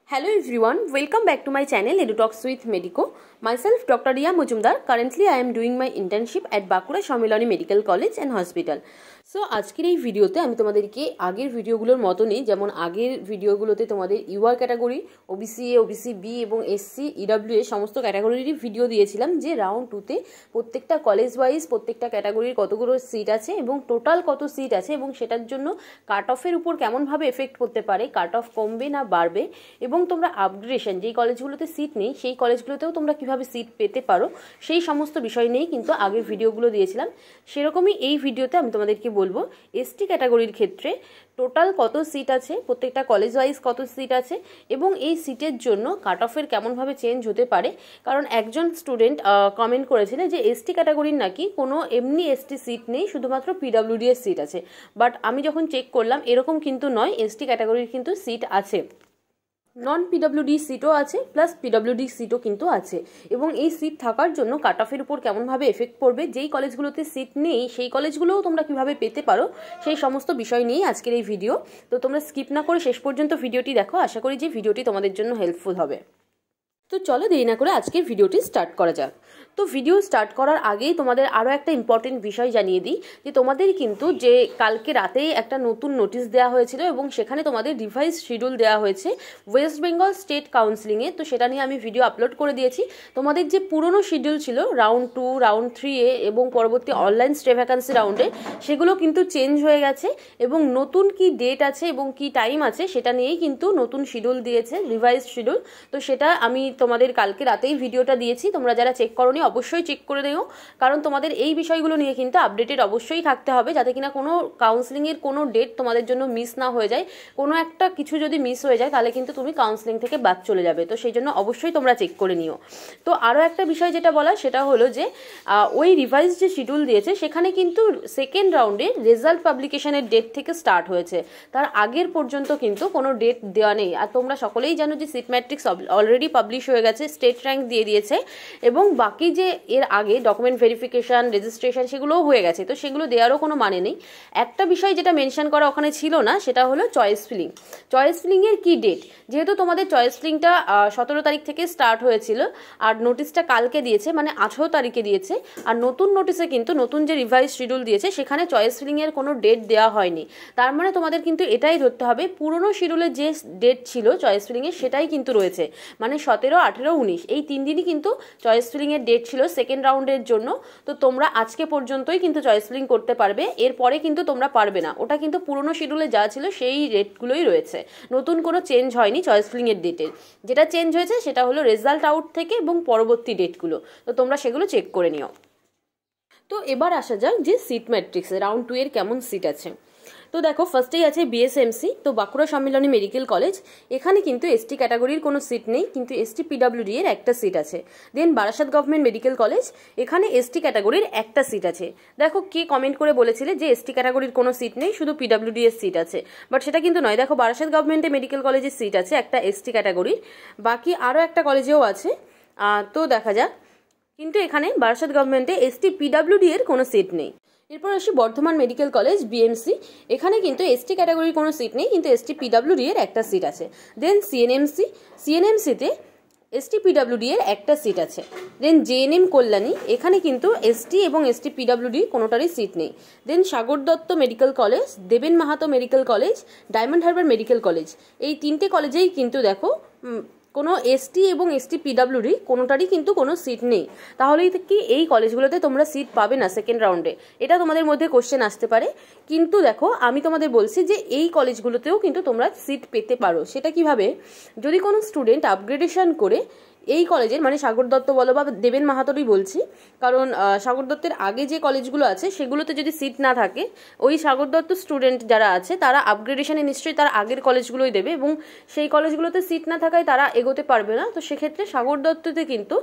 Hello everyone, welcome back to my channel EduTalks with Medico. Myself Dr. Riya Mujumdar. Currently I am doing my internship at Bakura Shamilani Medical College and Hospital. So আজকের এই ভিডিওতে আমি তোমাদেরকে আগের ভিডিওগুলোর মতনই যেমন আগের ভিডিওগুলোতে তোমাদের UR category OBC A OBC B এবং এসসি ইডব্লিউ এ সমস্ত ক্যাটাগরিরই ভিডিও দিয়েছিলাম যে রাউন্ড 2 তে প্রত্যেকটা কলেজ ওয়াইজ প্রত্যেকটা ক্যাটাগরির কতগুলো সিট আছে এবং টোটাল কত সিট আছে এবং সেটার জন্য কাট অফের উপর কেমনভাবে এফেক্ট করতে পারে, কাট অফ কমবে না বাড়বে এবং তোমরা আপগ্রেডেশন যেই কলেজগুলোতে সিট নেই সেই কলেজগুলোতেও তোমরা কিভাবে সিট পেতে পারো সেই সমস্ত বিষয় নিয়েই কিন্তু আগের ভিডিওগুলো দিয়েছিলাম। সেরকমই এই ভিডিওতে আমি তোমাদেরকে বলবো এসটি ক্যাটাগরির ক্ষেত্রে টোটাল কত সিট আছে, প্রত্যেকটা কলেজ ওয়াইজ কত সিট আছে এবং এই সিটের জন্য কাট অফের কেমনভাবে চেঞ্জ হতে পারে। কারণ একজন স্টুডেন্ট কমেন্ট করেছিলেন যে এসটি ক্যাটাগরির নাকি কোনো এমনি এসটি সিট নেই, শুধুমাত্র পিডব্লিউডি এর সিট আছে। বাট আমি যখন চেক করলাম এরকম কিন্তু নয়, এসটি ক্যাটাগরির কিন্তু সিট আছে, নন পিডব্লিউডি সিটও আছে প্লাস পিডব্লিউডি সিটও কিন্তু আছে এবং এই সিট থাকার জন্য কাট অফের উপর কেমনভাবে এফেক্ট পড়বে, যেই কলেজগুলোতে সিট নেই সেই কলেজগুলোও তোমরা কিভাবে পেতে পারো সেই সমস্ত বিষয় নিয়েই আজকের এই ভিডিও। তো তোমরা স্কিপ না করে শেষ পর্যন্ত ভিডিওটি দেখো, আশা করি যে ভিডিওটি তোমাদের জন্য হেল্পফুল হবে। তো চলো দেরি না করে আজকের ভিডিওটি স্টার্ট করা যাক। তো ভিডিও স্টার্ট করার আগেই তোমাদের আরও একটা ইম্পর্টেন্ট বিষয় জানিয়ে দিই যে তোমাদের কিন্তু যে কালকে রাতেই একটা নতুন নোটিশ দেওয়া হয়েছিল এবং সেখানে তোমাদের রিভাইজ শিডিউল দেওয়া হয়েছে ওয়েস্ট বেঙ্গল স্টেট কাউন্সিলিংয়ে। তো সেটা নিয়ে আমি ভিডিও আপলোড করে দিয়েছি। তোমাদের যে পুরনো শিডিউল ছিল রাউন্ড 2, রাউন্ড 3 এবং পরবর্তী অনলাইন স্টে ভ্যাকান্সি রাউন্ডে সেগুলো কিন্তু চেঞ্জ হয়ে গেছে এবং নতুন কি ডেট আছে এবং কি টাইম আছে সেটা নিয়েই কিন্তু নতুন শিডিউল দিয়েছে, রিভাইজ শিডিউল। তো সেটা আমি তোমাদের কালকে রাতেই ভিডিওটা দিয়েছি, তোমরা যারা চেক করোনি অবশ্যই চেক করে দিও, কারণ তোমাদের এই বিষয়গুলো নিয়ে কিন্তু আপডেটেড অবশ্যই থাকতে হবে যাতে কিনা কোনো কাউন্সিলিংয়ের কোনো ডেট তোমাদের জন্য মিস না হয়ে যায়। কোনো একটা কিছু যদি মিস হয়ে যায় তাহলে কিন্তু তুমি কাউন্সিলিং থেকে বাদ চলে যাবে। তো সেই জন্য অবশ্যই তোমরা চেক করে নিও। তো আরও একটা বিষয় যেটা বলা সেটা হলো যে ওই রিভাইজ যে শিডিউল দিয়েছে সেখানে কিন্তু সেকেন্ড রাউন্ডে রেজাল্ট পাবলিকেশনের ডেট থেকে স্টার্ট হয়েছে, তার আগের পর্যন্ত কিন্তু কোনো ডেট দেওয়া নেই। আর তোমরা সকলেই জানো যে সিট ম্যাট্রিক্স অলরেডি পাবলিশ হয়ে গেছে, স্টেট র্যাঙ্ক দিয়ে দিয়েছে এবং বাকি যে এর আগে ডকুমেন্ট ভেরিফিকেশন রেজিস্ট্রেশন সেগুলোও হয়ে গেছে। তো সেগুলো দেওয়ারও কোনো মানে নেই। একটা বিষয় যেটা মেনশন করা ওখানে ছিল না সেটা হলো চয়েস ফিলিং। চয়েস ফিলিংয়ের কি ডেট, যেহেতু তোমাদের চয়েস ফিলিংটা 17 তারিখ থেকে স্টার্ট হয়েছিল আর নোটিশটা কালকে দিয়েছে মানে 18 তারিখে দিয়েছে, আর নতুন নোটিশে কিন্তু নতুন যে রিভাইজ শিডিউল দিয়েছে সেখানে চয়েস ফিলিংয়ের কোনো ডেট দেওয়া হয়নি। তার মানে তোমাদের কিন্তু এটাই ধরতে হবে পুরনো শিডিউলের যে ডেট ছিল চয়েস ফিলিংয়ের সেটাই কিন্তু রয়েছে, মানে 17, 18, 19 এই 3 দিনই কিন্তু চয়েস ফিলিংয়ের ডেট ছিল সেকেন্ড রাউন্ডের জন্য। তো তোমরা আজকে পর্যন্তই কিন্তু চয়েস ফিলিং করতে পারবে, এরপরে কিন্তু তোমরা পারবে না। ওটা কিন্তু পুরনো শিডিউলে যা ছিল সেই ডেটগুলোই রয়েছে, নতুন কোনো চেঞ্জ হয়নি চয়েস ফিলিংয়ের ডেটের। যেটা চেঞ্জ হয়েছে সেটা হলো রেজাল্ট আউট থেকে এবং পরবর্তী ডেটগুলো। তো তোমরা সেগুলো চেক করে নিও। তো এবার আসা যাক যে সিট ম্যাট্রিক্সে রাউন্ড 2 এর কেমন সিট আছে। তো দেখো ফার্স্টেই আছে বিএসএমসি, তো বাঁকুড়া সম্মিলনী মেডিকেল কলেজ। এখানে কিন্তু এসটি ক্যাটাগরির কোনো সিট নেই, কিন্তু এসটি পিডব্লিউডি এর একটা সিট আছে। দেন বারাসাত গভর্নমেন্ট মেডিকেল কলেজ, এখানে এসটি ক্যাটাগরির একটা সিট আছে। দেখো কে কমেন্ট করে বলেছিলে যে এসটি ক্যাটাগরির কোনো সিট নেই, শুধু পিডব্লিউডি এর সিট আছে, বাট সেটা কিন্তু নয়। দেখো বারাসাত গভর্নমেন্টে মেডিকেল কলেজের সিট আছে একটা এসটি ক্যাটাগরির, বাকি আরও একটা কলেজেও আছে। তো দেখা যাক, কিন্তু এখানে বারাসাত গভর্নমেন্টে এসটি পিডব্লিউডি এর কোনো সিট নেই। এরপর আসি বর্ধমান মেডিকেল কলেজ বিএমসি, এখানে কিন্তু এসটি ক্যাটাগরির কোনো সিট নেই, কিন্তু এসটি পিডব্লিউডি এর একটা সিট আছে। দেন সিএনএমসিতে এসটি পিডব্লিউডি এর একটা সিট আছে। দেন জেএনএম কল্যাণী, এখানে কিন্তু এসটি এবং এসটি পিডব্লিউডি কোনোটারই সিট নেই। দেন সাগর দত্ত মেডিকেল কলেজ, দেবেন Mahato medical college, diamond Harbour medical college, এই 3টে কলেজেই কিন্তু দেখো কোনো এসটি এবং এসটি পিডব্লিউডি কোনোটারই কিন্তু কোনো সিট নেই। তাহলে কি এই কলেজগুলোতে তোমরা সিট পাবে না সেকেন্ড রাউন্ডে? এটা তোমাদের মধ্যে কোশ্চেন আসতে পারে, কিন্তু দেখো আমি তোমাদের বলছি যে এই কলেজগুলোতেও কিন্তু তোমরা সিট পেতে পারো। সেটা কিভাবে, যদি কোনো স্টুডেন্ট আপগ্রেডেশন করে এই কলেজের, মানে সাগর দত্ত বলো বা দেবেন মাহাতোরই বলছি, কারণ সাগর দত্তের আগে যে কলেজগুলো আছে সেগুলোতে যদি সিট না থাকে, ওই সাগর দত্ত স্টুডেন্ট যারা আছে তারা আপগ্রেডেশনে নিশ্চয়ই তার আগের কলেজগুলোই দেবে এবং সেই কলেজগুলোতে সিট না থাকায় তারা এগোতে পারবে না। তো সেক্ষেত্রে সাগর দত্ততে কিন্তু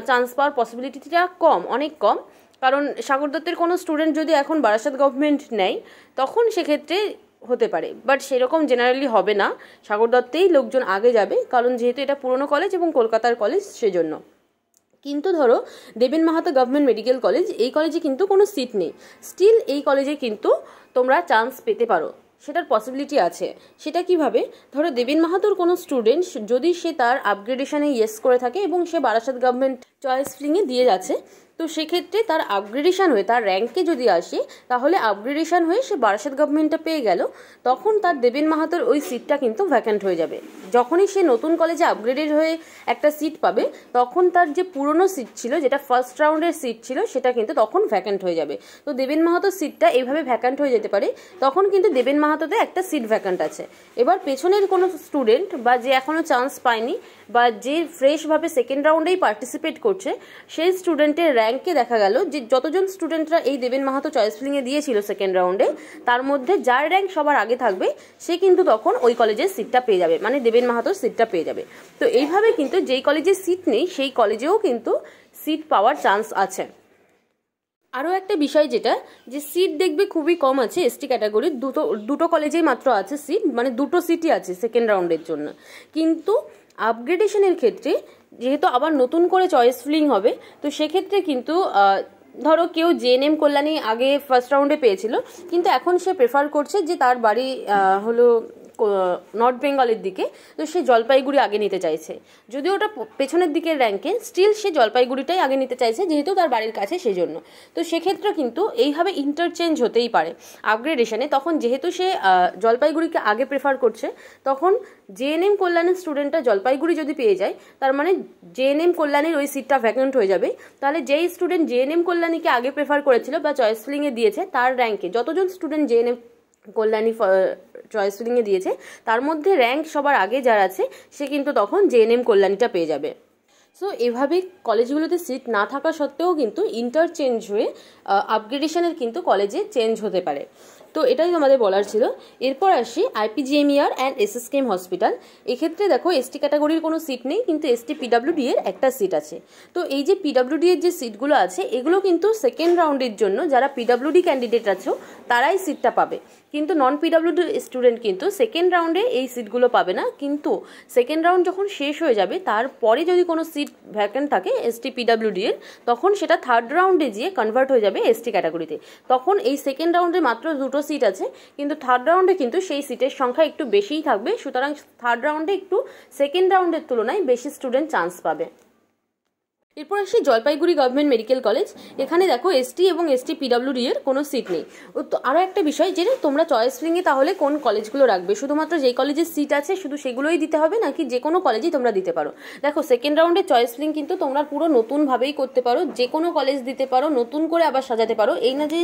চান্স পাওয়ার পসিবিলিটিটা কম, অনেক কম। কারণ সাগর দত্তের কোনো স্টুডেন্ট যদি এখন বারাসাত গভর্নমেন্ট নেয় তখন সেক্ষেত্রে হতে পারে, বাট সেরকম জেনারেলি হবে না, সাগর দত্তেই লোকজন আগে যাবে, কারণ যেহেতু এটা পুরনো কলেজ এবং কলকাতার কলেজ সেজন্য। কিন্তু ধরো দেবেন মাহাতো গভর্নমেন্ট মেডিকেল কলেজ, এই কলেজে কিন্তু কোনো সিট নেই, স্টিল এই কলেজে কিন্তু তোমরা চান্স পেতে পারো। সেটার পসিবিলিটি আছে। সেটা কিভাবে, ধরো দেবেন মাহাতোর কোনো স্টুডেন্ট যদি সে তার আপগ্রেডেশনে ইয়েস করে থাকে এবং সে বারাসাত গভর্নমেন্ট চয়েস ফিলিংয়ে দিয়ে যাচ্ছে, তো সেক্ষেত্রে তার আপগ্রেডেশন হয়ে তার র্যাঙ্কে যদি আসে, তাহলে আপগ্রেডেশন হয়ে সে বারাসাত গভর্নমেন্টটা পেয়ে গেল, তখন তার দেবেন মাহাতোর ওই সিটটা কিন্তু ভ্যাকেন্ট হয়ে যাবে। যখনই সে নতুন কলেজে আপগ্রেডেড হয়ে একটা সিট পাবে, তখন তার যে পুরনো সিট ছিল, যেটা ফার্স্ট রাউন্ডের সিট ছিল, সেটা কিন্তু তখন ভ্যাকেন্ট হয়ে যাবে। তো দেবেন মাহাতোর সিটটা এইভাবে ভ্যাকেন্ট হয়ে যেতে পারে, তখন কিন্তু দেবেন মাহাতোতে একটা সিট ভ্যাকেন্ট আছে। এবার পেছনের কোনো স্টুডেন্ট বা যে এখনও চান্স পায়নি বা যে ফ্রেশভাবে সেকেন্ড রাউন্ডেই পার্টিসিপেট করছে, সেই স্টুডেন্টের র্যাঙ্কে দেখা গেল যে যতজন স্টুডেন্টরা এই দেবেন মাহাতো চয়েস ফিলিংয়ে দিয়েছিল সেকেন্ড রাউন্ডে, তার মধ্যে যার র্যাঙ্ক সবার আগে থাকবে সে কিন্তু তখন ওই কলেজের সিটটা পেয়ে যাবে, মানে দেবেন মাহাতোর সিটটা পেয়ে যাবে। তো এইভাবে কিন্তু যেই কলেজে সিট নেই সেই কলেজেও কিন্তু সিট পাওয়ার চান্স আছে। আরও একটা বিষয় যেটা, যে সিট দেখবে খুবই কম আছে এসটি ক্যাটাগরির, দুটো কলেজেই মাত্র আছে সিট, মানে দুটো সিটই আছে সেকেন্ড রাউন্ডের জন্য। কিন্তু আপগ্রেডেশনের ক্ষেত্রে যেহেতু আবার নতুন করে চয়েস ফিলিং হবে, তো সেক্ষেত্রে কিন্তু ধরো কেউ জেএনএম কল্যাণী আগে ফার্স্ট রাউন্ডে পেয়েছিল, কিন্তু এখন সে প্রেফার করছে যে তার বাড়ি হলো নর্থ বেঙ্গলের দিকে, তো সে জলপাইগুড়ি আগে নিতে চাইছে, যদিও ওটা পেছনের দিকের র্যাঙ্কে, স্টিল সে জলপাইগুড়িটাই আগে নিতে চাইছে যেহেতু তার বাড়ির কাছে, সেই জন্য। তো সেক্ষেত্রে কিন্তু এইভাবে ইন্টারচেঞ্জ হতেই পারে আপগ্রেডেশনে। তখন যেহেতু সে জলপাইগুড়িকে আগে প্রেফার করছে, তখন জেএনএম কল্যাণের স্টুডেন্টটা জলপাইগুড়ি যদি পেয়ে যায়, তার মানে জেএনএম কল্যাণীর ওই সিটটা ভ্যাকেন্ট হয়ে যাবে। তাহলে যেই স্টুডেন্ট জেএনএম কল্যাণীকে আগে প্রেফার করেছিল বা চয়েস ফিলিংয়ে দিয়েছে, তার র্যাঙ্কে যতজন স্টুডেন্ট জেএনএম কল্যাণী চয়েস ফিলিংয়ে দিয়েছে, তার মধ্যে র্যাঙ্ক সবার আগে যার আছে, সে কিন্তু তখন জেএনএম কল্যাণীটা পেয়ে যাবে। সো এভাবে কলেজগুলোতে সিট না থাকা সত্ত্বেও কিন্তু ইন্টারচেঞ্জ হয়ে আপগ্রেডেশনের কিন্তু কলেজে চেঞ্জ হতে পারে। তো এটাই আমাদের বলার ছিল। এরপর আসি আইপিজিএমইআর অ্যান্ড এসএসকেএম হসপিটাল। এক্ষেত্রে দেখো এসটি ক্যাটাগরির কোনো সিট নেই, কিন্তু এসটি পিডাব্লিউডি এর একটা সিট আছে। তো এই যে পিডাব্লিউডি এর যে সিটগুলো আছে, এগুলো কিন্তু সেকেন্ড রাউন্ডের জন্য যারা পিডাব্লিউডি ক্যান্ডিডেট আছো তারাই সিটটা পাবে, কিন্তু নন পিডাব্লিউডি স্টুডেন্ট কিন্তু সেকেন্ড রাউন্ডে এই সিটগুলো পাবে না। কিন্তু সেকেন্ড রাউন্ড যখন শেষ হয়ে যাবে, তারপরে যদি কোনো সিট ভ্যাকেন্ট থাকে এসটি পিডাব্লিউডি এর, তখন সেটা থার্ড রাউন্ডে গিয়ে কনভার্ট হয়ে যাবে এসটি ক্যাটাগরিতে। তখন এই সেকেন্ড রাউন্ডে মাত্র দুটো সিট আছে, কিন্তু থার্ড রাউন্ডে কিন্তু সেই সিটের সংখ্যা একটু বেশিই থাকবে, সুতরাং থার্ড রাউন্ডে একটু সেকেন্ড রাউন্ডের তুলনায় বেশি স্টুডেন্ট চান্স পাবে। এরপর আসি জলপাইগুড়ি গভর্নমেন্ট মেডিকেল কলেজ। এখানে দেখো এসটি এবং এসটি পিডাব্লিউডি এর কোনো সিট নেই। আরও একটা বিষয়, যে তোমরা চয়েস ফিলিংয়ে তাহলে কোন কলেজগুলো রাখবে, শুধুমাত্র যেই কলেজের সিট আছে শুধু সেগুলোই দিতে হবে, নাকি যে কোনো কলেজেই তোমরা দিতে পারো? দেখো সেকেন্ড রাউন্ডে চয়েস ফিলিং কিন্তু তোমরা পুরো নতুনভাবেই করতে পারো, যে কোনো কলেজ দিতে পারো, নতুন করে আবার সাজাতে পারো। এই না যে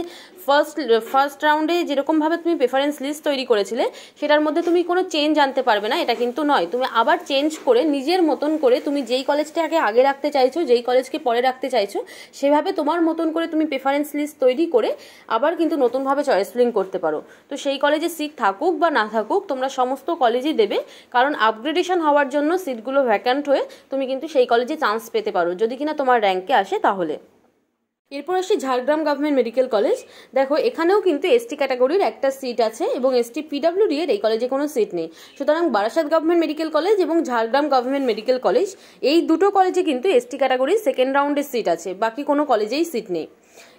ফার্স্ট রাউন্ডে যেরকমভাবে তুমি প্রেফারেন্স লিস্ট তৈরি করেছিলে সেটার মধ্যে তুমি কোনো চেঞ্জ আনতে পারবে না, এটা কিন্তু নয়। তুমি আবার চেঞ্জ করে নিজের মতন করে তুমি যেই কলেজটাকে আগে রাখতে চাইছো, যেই কলেজকে পরে রাখতে চাইছো, সেভাবে তোমার মতন করে তুমি প্রেফারেন্স লিস্ট তৈরি করে আবার কিন্তু নতুনভাবে চয়েস ফিলিং করতে পারো। তো সেই কলেজে সিট থাকুক বা না থাকুক, তোমরা সমস্ত কলেজই দেবে, কারণ আপগ্রেডেশন হওয়ার জন্য সিটগুলো ভ্যাকান্ট হয়ে তুমি কিন্তু সেই কলেজে চান্স পেতে পারো, যদি কিনা তোমার র্যাঙ্কে আসে তাহলে। এরপর আসি ঝাড়গ্রাম গভর্নমেন্ট মেডিকেল কলেজ। দেখো এখানেও কিন্তু এসটি ক্যাটাগরির একটা সিট আছে এবং এসটি পিডাব্লিউডি এর এই কলেজে কোনো সিট নেই। সুতরাং বারাসাত গভর্নমেন্ট মেডিকেল কলেজ এবং ঝাড়গ্রাম গভর্নমেন্ট মেডিকেল কলেজ, এই দুটো কলেজে কিন্তু এসটি ক্যাটাগরির সেকেন্ড রাউন্ডের সিট আছে, বাকি কোনো কলেজেই সিট নেই।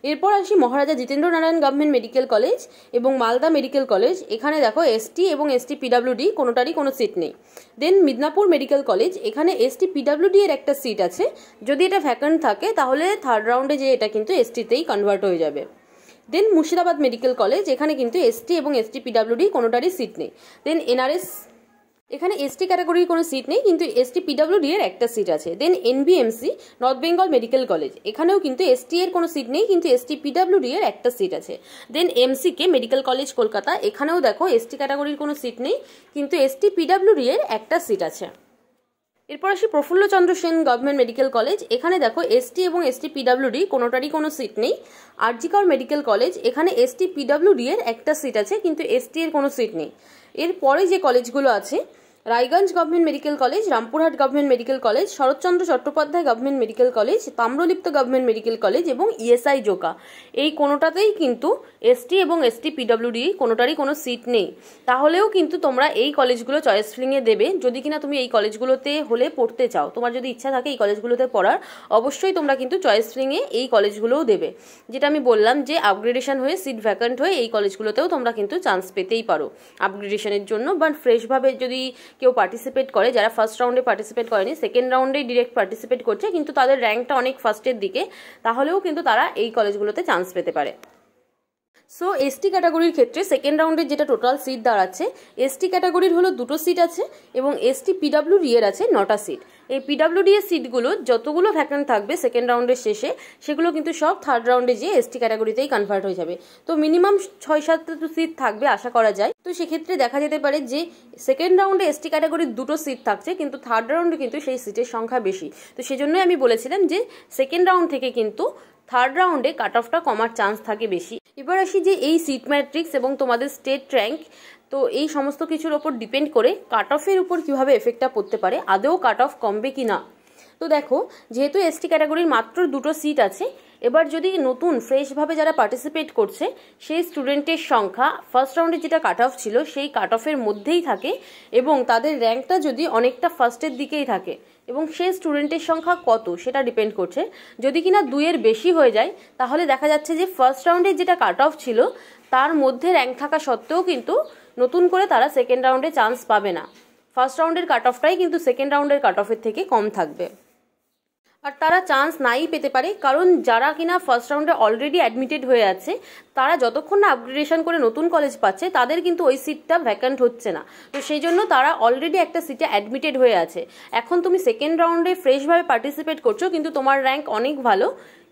এরপর আসি Maharaja Jitendra Narayan government medical college এবং মালদা মেডিকেল কলেজ। এখানে দেখো এসটি এবং এসটি পিডাব্লিউডি কোনোটারই কোনো সিট নেই। দেন মিদনাপুর মেডিকেল কলেজ, এখানে এসটি পিডাব্লিউডি এর একটা সিট আছে, যদি এটা ভ্যাকান্ট থাকে তাহলে থার্ড রাউন্ডে যে এটা কিন্তু এসটিতেই কনভার্ট হয়ে যাবে। দেন মুর্শিদাবাদ মেডিকেল কলেজ, এখানে কিন্তু এসটি এবং এসটি পিডাব্লিউডি কোনোটারই সিট নেই। দেন এনআরএস, এখানে এসটি ক্যাটাগরির কোনো সিট নেই, কিন্তু এসটি পিডাব্লিউডি এর একটা সিট আছে। দেন এনবিএমসি নর্থ বেঙ্গল মেডিকেল কলেজ, এখানেও কিন্তু এসটি এর কোনো সিট নেই, কিন্তু এসটি পিডাব্লিউডি এর একটা সিট আছে। দেন এমসিকে মেডিকেল কলেজ কলকাতা, এখানেও দেখো এসটি ক্যাটাগরির কোনো সিট নেই, কিন্তু এসটি পিডাব্লিউডি এর একটা সিট আছে। এরপর আসি Prafulla Chandra Sen government medical college, এখানে দেখো এসটি এবং এসটি পিডাব্লিউডি কোনোটারই কোনো সিট নেই। আরজিকর মেডিকেল কলেজ, এখানে এসটি পিডাব্লিউডি এর একটা সিট আছে, কিন্তু এসটি এর কোনো সিট নেই। এরপরে যে কলেজগুলো আছে Raiganj government medical college, Rampurhat government medical college, Sarat Chandra Chattopadhyay government medical college, Tamralipta government medical college এবং ইএসআই জোকা, এই কোনোটাতেই কিন্তু এসটি এবং এসটি পিডব্লিউডি কোনোটারই কোনো সিট নেই। তাহলেও কিন্তু তোমরা এই কলেজগুলো চয়েস ফিলিংয়ে দেবে যদি কিনা তুমি এই কলেজগুলোতে হলে পড়তে চাও। তোমার যদি ইচ্ছা থাকে এই কলেজগুলোতে পড়ার, অবশ্যই তোমরা কিন্তু চয়েস ফিলিংয়ে এই কলেজগুলোও দেবে। যেটা আমি বললাম যে আপগ্রেডেশন হয়ে সিট ভ্যাকান্ট হয়ে এই কলেজগুলোতেও তোমরা কিন্তু চান্স পেতেই পারো আপগ্রেডেশনের জন্য, বা ফ্রেশভাবে যদি কেউ পার্টিসিপেট করে, যারা ফার্স্ট রাউন্ডে পার্টিসিপেট করেনি সেকেন্ড রাউন্ডেই ডিরেক্ট পার্টিসিপেট করছে কিন্তু তাদের র্যাঙ্কটা অনেক ফার্স্টের দিকে, তাহলেও কিন্তু তারা এই কলেজগুলোতে চান্স পেতে পারে। সো এসটি ক্যাটাগরির ক্ষেত্রে সেকেন্ড রাউন্ডের যেটা টোটাল সিট দাঁড়াচ্ছে, এসটি ক্যাটাগরির হলো 2টো সিট আছে এবং এসটি পিডব্লিউডি এর আছে 9টা সিট। এই পিডব্লিউডি এর সিটগুলো যতগুলো ভ্যাকান্ট থাকবে সেকেন্ড রাউন্ডের শেষে, সেগুলো কিন্তু সব থার্ড রাউন্ডে যেয়ে এসটি ক্যাটাগরিতেই কনভার্ট হয়ে যাবে। তো মিনিমাম 6-7টা সিট থাকবে আশা করা যায়। তো সেক্ষেত্রে দেখা যেতে পারে যে সেকেন্ড রাউন্ডে এসটি ক্যাটাগরির 2টো সিট থাকছে কিন্তু থার্ড রাউন্ডে কিন্তু সেই সিটের সংখ্যা বেশি। তো সেজন্যই আমি বলেছিলাম যে সেকেন্ড রাউন্ড থেকে কিন্তু থার্ড রাউন্ডে কাট অফটা কমার চান্স থাকে বেশি। এবার আসি যে এই সিট ম্যাট্রিক্স এবং তোমাদের স্টেট র্যাঙ্ক, তো এই সমস্ত কিছুর ওপর ডিপেন্ড করে কাট অফের উপর কীভাবে এফেক্টটা পড়তে পারে, আদৌ কাট অফ কমবে কি না। তো দেখো, যেহেতু এসটি ক্যাটাগরির মাত্র 2টো সিট আছে, এবার যদি নতুন ফ্রেশভাবে যারা পার্টিসিপেট করছে সেই স্টুডেন্টের সংখ্যা ফার্স্ট রাউন্ডে যেটা কাট অফ ছিল সেই কাট অফের মধ্যেই থাকে এবং তাদের র্যাঙ্কটা যদি অনেকটা ফার্স্টের দিকেই থাকে, এবং সেই স্টুডেন্টের সংখ্যা কত সেটা ডিপেন্ড করছে। যদি কিনা 2-এর বেশি হয়ে যায় তাহলে দেখা যাচ্ছে যে ফার্স্ট রাউন্ডে যেটা কাট অফ ছিল তার মধ্যে র্যাঙ্ক থাকা সত্ত্বেও কিন্তু নতুন করে তারা সেকেন্ড রাউন্ডে চান্স পাবে না। ফার্স্ট রাউন্ডের কাট অফটাই কিন্তু সেকেন্ড রাউন্ডের কাট অফের থেকে কম থাকবে, আর তারা চান্স নাই পেতে পারে। কারণ যারা কিনা ফার্স্ট রাউন্ডে অলরেডি অ্যাডমিটেড হয়ে আছে, তারা যতক্ষণ না আপগ্রেডেশন করে নতুন কলেজ পাচ্ছে তাদের কিন্তু ওই সিটটা ভ্যাকান্ট হচ্ছে না। তো সেই জন্য তারা অলরেডি একটা সিটে অ্যাডমিটেড হয়ে আছে। এখন তুমি সেকেন্ড রাউন্ডে ফ্রেশভাবে পার্টিসিপেট করছো কিন্তু তোমার র্যাঙ্ক অনেক ভালো,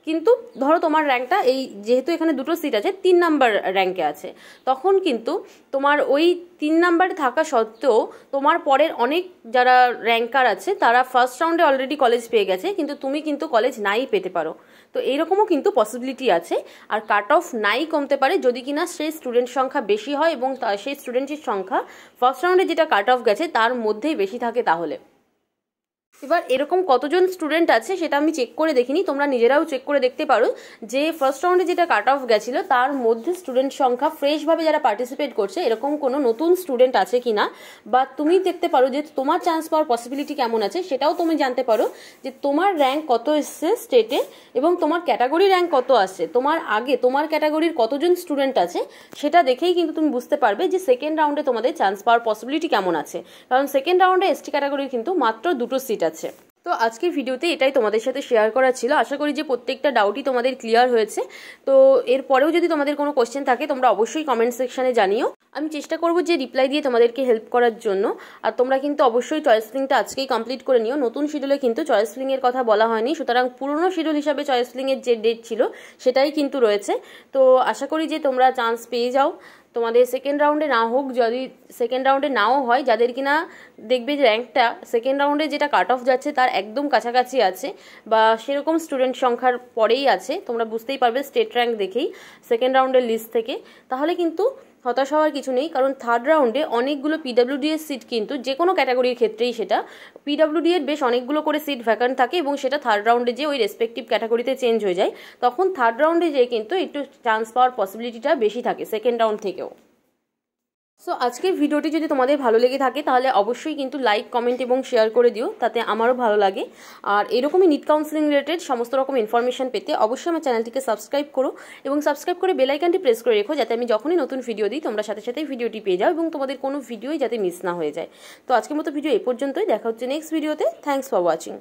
কিন্তু ধরো তোমার র্যাঙ্কটা এই যেহেতু এখানে 2টো সিট আছে 3 নাম্বার র্যাঙ্কে আছে, তখন কিন্তু তোমার ওই 3 নাম্বারে থাকা সত্ত্বেও তোমার পরের অনেক যারা র্যাঙ্কার আছে তারা ফার্স্ট রাউন্ডে অলরেডি কলেজ পেয়ে গেছে, কিন্তু তুমি কিন্তু কলেজ নাই পেতে পারো। তো এইরকমও কিন্তু পসিবিলিটি আছে। আর কাট অফ নাই কমতে পারে যদি কিনা সেই স্টুডেন্ট সংখ্যা বেশি হয় এবং সেই স্টুডেন্টের সংখ্যা ফার্স্ট রাউন্ডে যেটা কাট অফ গেছে তার মধ্যেই বেশি থাকে। তাহলে এবার এরকম কতজন স্টুডেন্ট আছে সেটা আমি চেক করে দেখিনি, তোমরা নিজেরাও চেক করে দেখতে পারো যে ফার্স্ট রাউন্ডে যেটা কাট অফ গেছিলো তার মধ্যে স্টুডেন্ট সংখ্যা ফ্রেশভাবে যারা পার্টিসিপেট করছে এরকম কোনো নতুন স্টুডেন্ট আছে কিনা, বা তুমি দেখতে পারো যে তোমার চান্স পাওয়ার পসিবিলিটি কেমন আছে সেটাও তুমি জানতে পারো যে তোমার র্যাঙ্ক কত এসছে স্টেটে এবং তোমার ক্যাটাগরি র্যাঙ্ক কত আসছে, তোমার আগে তোমার ক্যাটাগরির কতজন স্টুডেন্ট আছে সেটা দেখেই কিন্তু তুমি বুঝতে পারবে যে সেকেন্ড রাউন্ডে তোমাদের চান্স পাওয়ার পসিবিলিটি কেমন আছে। কারণ সেকেন্ড রাউন্ডে এসটি ক্যাটাগরির কিন্তু মাত্র 2টো সিট আছে। তো আজকের ভিডিওতে এটাই তোমাদের সাথে শেয়ার করা ছিল। আশা করি যে প্রত্যেকটা ডাউটই তোমাদের ক্লিয়ার হয়েছে। তো এরপরেও যদি তোমাদের কোনো কোশ্চেন থাকে তোমরা অবশ্যই কমেন্ট সেকশনে জানিও, আমি চেষ্টা করব যে রিপ্লাই দিয়ে তোমাদেরকে হেল্প করার জন্য। আর তোমরা কিন্তু অবশ্যই চয়েস ফিলিংটা আজকেই কমপ্লিট করে নিও। নতুন শিডিউলে কিন্তু চয়েস ফিলিংয়ের কথা বলা হয়নি, সুতরাং পুরনো শিডিউল হিসাবে চয়েস ফিলিংয়ের যে ডেট ছিল সেটাই কিন্তু রয়েছে। তো আশা করি যে তোমরা চান্স পেয়ে যাও। তোমাদের সেকেন্ড রাউন্ডে না হোক, যদি সেকেন্ড রাউন্ডে নাও হয়, যাদের কিনা দেখবে যে র্যাঙ্কটা সেকেন্ড রাউন্ডে যেটা কাট অফ যাচ্ছে তার একদম কাছাকাছি আছে বা সেরকম স্টুডেন্ট সংখ্যার পরেই আছে, তোমরা বুঝতেই পারবে স্টেট র্যাঙ্ক দেখেই সেকেন্ড রাউন্ডের লিস্ট থেকে, তাহলে কিন্তু হতাশ হওয়ার কিছু নেই। কারণ থার্ড রাউন্ডে অনেকগুলো পিডব্লিউডি এর সিট কিন্তু যে কোনো ক্যাটাগরির ক্ষেত্রেই সেটা পিডব্লিউডি এর বেশ অনেকগুলো করে সিট ভ্যাকান্ট থাকে এবং সেটা থার্ড রাউন্ডে যে ওই রেসপেক্টিভ ক্যাটাগরিতে চেঞ্জ হয়ে যায়, তখন থার্ড রাউন্ডে যেয়ে কিন্তু একটু চান্স পাওয়ার পসিবিলিটিটা বেশি থাকে সেকেন্ড রাউন্ড থেকেও। সো আজকের ভিডিওটি যদি তোমাদের ভালো লেগে থাকে তাহলে অবশ্যই কিন্তু লাইক, কমেন্ট এবং শেয়ার করে দিও, তাতে আমারও ভালো লাগে। আর এরকমই নিট কাউন্সেলিং রিলেটেড সমস্ত রকম ইনফরমেশন পেতে অবশ্যই আমার চ্যানেলটিকে সাবস্ক্রাইব করো এবং সাবস্ক্রাইব করে বেল আইকনটি প্রেস করে রেখো, যাতে আমি যখনই নতুন ভিডিও দিই তোমরা সাথে সাথেই ভিডিওটি পেয়ে যাও এবং তোমাদের কোনো ভিডিওই যাতে মিস না হয়ে যায়। তো আজকের মতো ভিডিও এই পর্যন্তই, দেখা হচ্ছে নেক্সট ভিডিওতে। Thanks for watching.